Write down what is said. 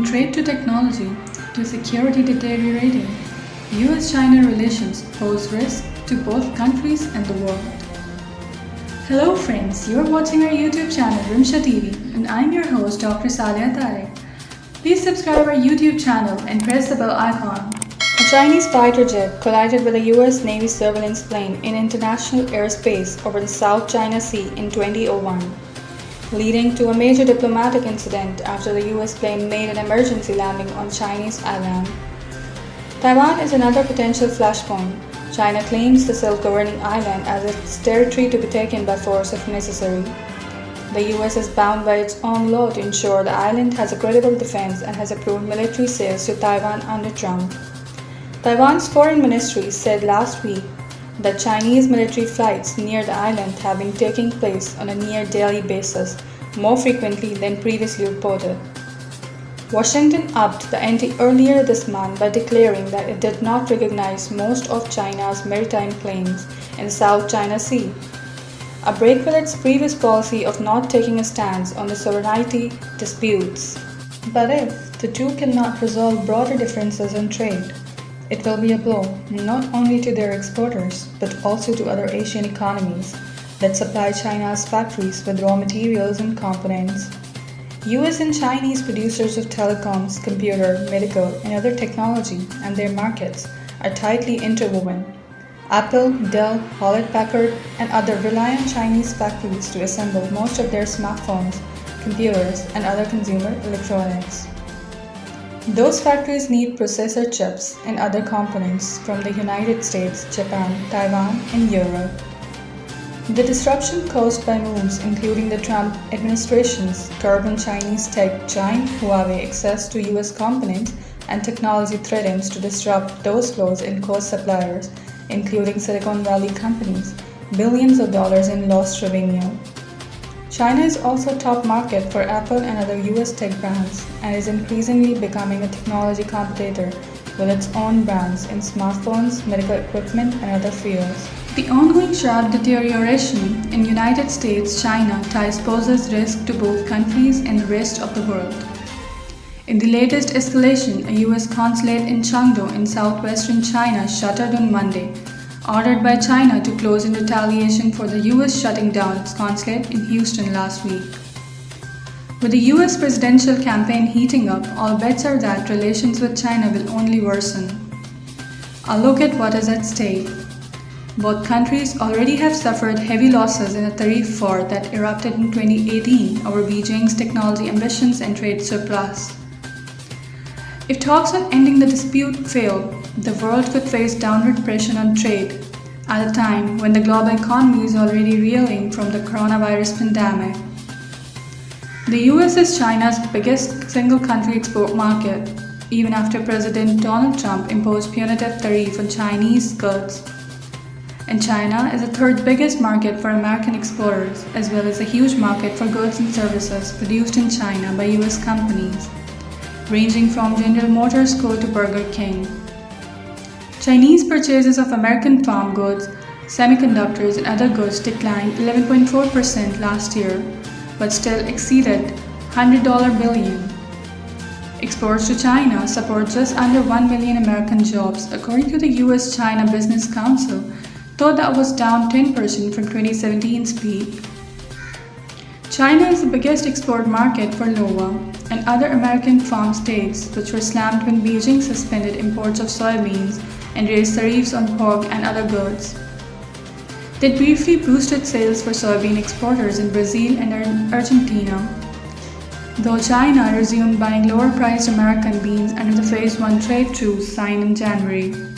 From trade to technology to security deteriorating, US-China relations pose risk to both countries and the world. Hello friends, you are watching our YouTube channel Rimsha TV and I am your host Dr. Salia Tarek. Please subscribe our YouTube channel and press the bell icon. A Chinese fighter jet collided with a US Navy surveillance plane in international airspace over the South China Sea in 2001, leading to a major diplomatic incident after the US plane made an emergency landing on Chinese island. Taiwan is another potential flashpoint. China claims the self-governing island as its territory to be taken by force if necessary. The US is bound by its own law to ensure the island has a credible defense and has approved military sales to Taiwan under Trump. Taiwan's foreign ministry said last week that Chinese military flights near the island have been taking place on a near-daily basis, more frequently than previously reported. Washington upped the ante earlier this month by declaring that it did not recognize most of China's maritime claims in the South China Sea, a break with its previous policy of not taking a stance on the sovereignty disputes. But if the two cannot resolve broader differences in trade, it will be a blow not only to their exporters but also to other Asian economies that supply China's factories with raw materials and components. US and Chinese producers of telecoms, computer, medical, and other technology and their markets are tightly interwoven. Apple, Dell, Hewlett-Packard, and others rely on Chinese factories to assemble most of their smartphones, computers, and other consumer electronics. Those factories need processor chips and other components from the United States, Japan, Taiwan, and Europe. The disruption caused by moves including the Trump administration's curb on Chinese tech giant Huawei access to US components and technology threatens to disrupt those flows in core suppliers, including Silicon Valley companies, billions of dollars in lost revenue. China is also a top market for Apple and other US tech brands and is increasingly becoming a technology competitor with its own brands in smartphones, medical equipment, and other fields. The ongoing sharp deterioration in United States-China ties poses risk to both countries and the rest of the world. In the latest escalation, a US consulate in Chengdu in southwestern China shuttered on Monday, ordered by China to close in retaliation for the US shutting down its consulate in Houston last week. With the US presidential campaign heating up, all bets are that relations with China will only worsen. A look at what is at stake. Both countries already have suffered heavy losses in a tariff war that erupted in 2018 over Beijing's technology ambitions and trade surplus. If talks on ending the dispute fail, the world could face downward pressure on trade at a time when the global economy is already reeling from the coronavirus pandemic. The US is China's biggest single country export market, even after President Donald Trump imposed punitive tariff on Chinese goods. And China is the third biggest market for American exporters, as well as a huge market for goods and services produced in China by US companies, ranging from General Motors Co. to Burger King. Chinese purchases of American farm goods, semiconductors, and other goods declined 11.4% last year, but still exceeded $100 billion. Exports to China support just under 1 million American jobs, according to the US-China Business Council, though that was down 10% from 2017's peak. China is the biggest export market for Nova and other American farm states, which were slammed when Beijing suspended imports of soybeans and raised tariffs on pork and other goods. That briefly boosted sales for soybean exporters in Brazil and Argentina, though China resumed buying lower-priced American beans under the Phase 1 trade truce signed in January.